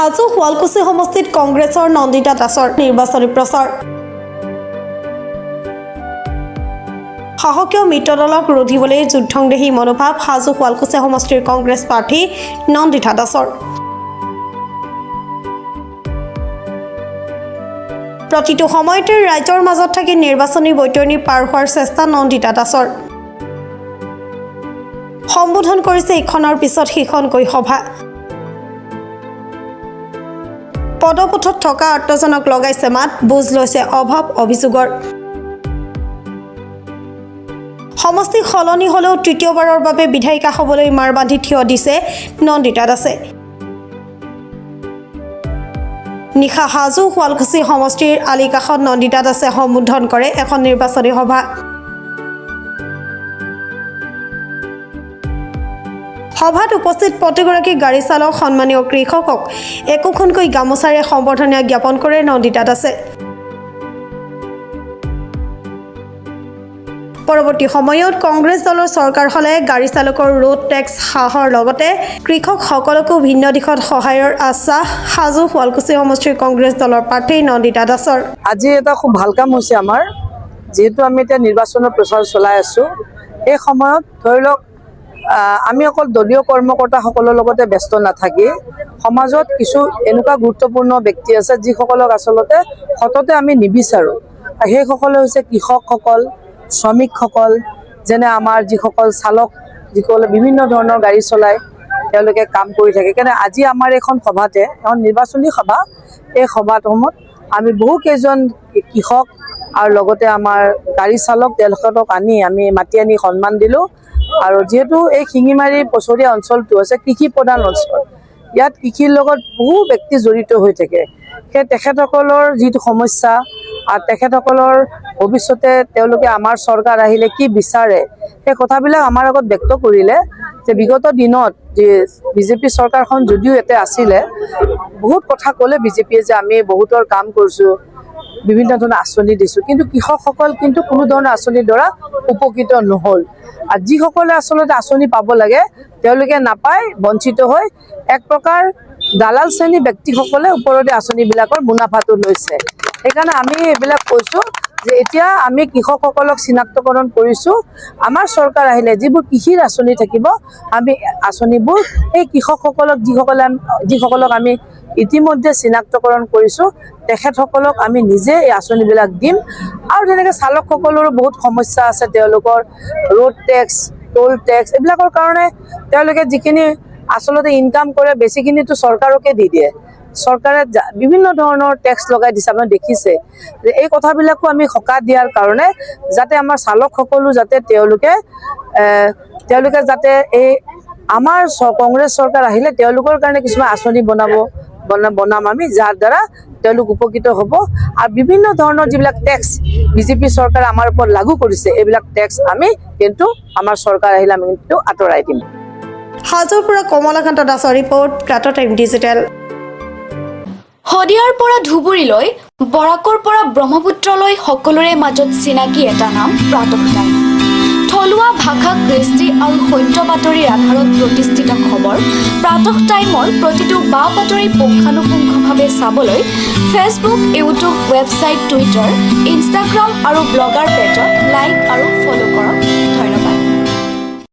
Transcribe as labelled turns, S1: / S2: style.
S1: হাজো শুৱালকুছি সমষ্টিত কংগ্ৰেছৰ নন্দিতা দাসৰ নিৰ্বাচনী প্ৰচাৰ। সাহসীয় মিত্ৰদলক ৰোধিবলৈ যুদ্ধংদেহী মনোভাৱ হাজো শুৱালকুছি সমষ্টিৰ কংগ্ৰেছ প্ৰাৰ্থী নন্দিতা দাসৰ। প্ৰতিটো সময়তে ৰাজ্যৰ মাজত থাকি নিৰ্বাচনী বৈতৰণি পাৰ হোৱাৰ চেষ্টা নন্দিতা দাসৰ। সম্বোধন কৰিছে ইখনৰ পিছত সিখনকৈ সভা। পদপথত থকা আত্মজনক লগাইছে মাত, বুজ লৈছে অভাৱ অভিযোগৰ। সমষ্টি সলনি হ'লেও তৃতীয়বাৰৰ বাবে বিধায়িকা হ'বলৈ মাৰ বান্ধি থিয় দিছে নন্দিতা দাসে। নিশা হাজো শুৱালকুছি সমষ্টিৰ আলিকাষত নন্দিতা দাসে সম্বোধন কৰে এখন নিৰ্বাচনী সভা। সভাত উপস্থিত প্ৰতিগৰাকী গাড়ী চালক, সন্মানীয় কৃষকক একোখনকৈ গামোচাৰে সম্বৰ্ধনা জ্ঞাপন কৰে নন্দিতা দাসে। পৰৱৰ্তী সময়ত কংগ্ৰেছ দলৰ চৰকাৰ হ'লে গাড়ী চালকৰ ৰোড টেক্স হ্ৰাসৰ লগতে কৃষকসকলকো ভিন্ন দিশত সহায়ৰ আশ্বাস হাজো শুৱালকুছি সমষ্টিৰ কংগ্ৰেছ দলৰ প্ৰাৰ্থী নন্দিতা দাসৰ।
S2: আজি এটা খুব ভাল কাম হৈছে আমাৰ, যিহেতু আমি এতিয়া নিৰ্বাচনৰ প্ৰচাৰ চলাই আছোঁ। এই সময়ত ধৰি লওক আমি অকল দলীয় কৰ্মকৰ্তাসকলৰ লগতে ব্যস্ত নাথাকি সমাজত কিছু এনেকুৱা গুৰুত্বপূৰ্ণ ব্যক্তি আছে যিসকলক আচলতে সততে আমি নিবিচাৰোঁ। সেইসকলে হৈছে কৃষকসকল, শ্ৰমিকসকল, যেনে আমাৰ যিসকল চালক, যিসকলে বিভিন্ন ধৰণৰ গাড়ী চলায়, তেওঁলোকে কাম কৰি থাকে। কাৰণে আজি আমাৰ এইখন সভাতে, এখন নিৰ্বাচনী সভা, এই সভাসমূহত আমি বহুকেইজন কৃষক আৰু লগতে আমাৰ গাড়ী চালক তেওঁলোকক আমি মাতি আনি সন্মান দিলোঁ। আৰু যিহেতু এই শিঙিমাৰী পছৰীয়া অঞ্চলটো হৈছে কৃষি প্ৰধান অঞ্চল, ইয়াত কৃষিৰ লগত বহু ব্যক্তি জড়িত হৈ থাকে। সেই তেখেতসকলৰ যিটো সমস্যা আৰু তেখেতসকলৰ ভৱিষ্যতে তেওঁলোকে আমাৰ চৰকাৰ আহিলে কি বিচাৰে, সেই কথাবিলাক আমাৰ আগত ব্যক্ত কৰিলে যে বিগত দিনত যে বিজেপি চৰকাৰখন যদিও ইয়াতে আছিলে, বহুত কথা ক'লে বিজেপিয়ে যে আমি বহুতৰ কাম কৰিছোঁ, বিভিন্ন ধৰণৰ আঁচনি দিছোঁ, কিন্তু কৃষকসকল কিন্তু কোনো ধৰণৰ আঁচনিৰ দ্বাৰা উপকৃত নহ'ল। আৰু যিসকলে আচলতে আঁচনি পাব লাগে তেওঁলোকে নাপায়, বঞ্চিত হৈ এক প্ৰকাৰ দালাল শ্ৰেণী ব্যক্তিসকলে ওপৰতে আঁচনিবিলাকৰ মুনাফাটো লৈছে। সেইকাৰণে আমি এইবিলাক কৈছোঁ যে এতিয়া আমি কৃষকসকলক চিনাক্তকৰণ কৰিছোঁ। আমাৰ চৰকাৰ আহিলে যিবোৰ কৃষিৰ আঁচনি থাকিব, আমি আঁচনিবোৰ এই কৃষকসকলক যিসকলক আমি ইতিমধ্যে চিনাক্তকৰণ কৰিছোঁ, তেখেতসকলক আমি নিজে এই আঁচনিবিলাক দিম। আৰু তেনেকৈ চালকসকলৰো বহুত সমস্যা আছে, তেওঁলোকৰ ৰোড টেক্স, টোল টেক্স এইবিলাকৰ কাৰণে তেওঁলোকে যিখিনি আচলতে ইনকাম কৰে বেছিখিনিতো চৰকাৰকে দি দিয়ে। চৰকাৰে বিভিন্ন ধৰণৰ টেক্স লগাই দিছে, আপুনি দেখিছে। এই কথাবিলাকো আমি সকাহ দিয়াৰ কাৰণে যাতে আমাৰ চালকসকলো যাতে তেওঁলোকে যাতে এই আমাৰ কংগ্ৰেছ চৰকাৰ আহিলে তেওঁলোকৰ কাৰণে কিছুমান আঁচনি বনাম আমি, যাৰ দ্বাৰা তেওঁলোক উপকৃত হ'ব। আৰু বিভিন্ন ধৰণৰ যিবিলাক টেক্স বিজেপি চৰকাৰে আমাৰ ওপৰত লাগু কৰিছে, এইবিলাক টেক্স আমি কিন্তু আমাৰ চৰকাৰ আহিলে আমি কিন্তু আঁতৰাই দিম।
S1: হাজোৰ পৰা কমলাকান্ত দাসৰ ৰিপৰ্ট, প্ৰাতঃ টাইম ডিজিটেল।
S3: শদিয়াৰ পৰা ধুবুৰীলৈ, বৰাকৰ পৰা ব্ৰহ্মপুত্ৰলৈ সকলোৰে মাজত চিনাকি এটা নাম প্ৰাতঃ টাইম। থলুৱা ভাষা, কৃষ্টি আৰু সত্য বাতৰিৰ আধাৰত প্ৰতিষ্ঠিত খবৰ প্ৰাতঃ টাইমৰ প্ৰতিটো বা বাতৰি পুংখানুপুংখভাৱে চাবলৈ Facebook, YouTube, website, Twitter, Instagram আৰু ব্লগাৰ পেজত লাইক আৰু ফ'ল' কৰক।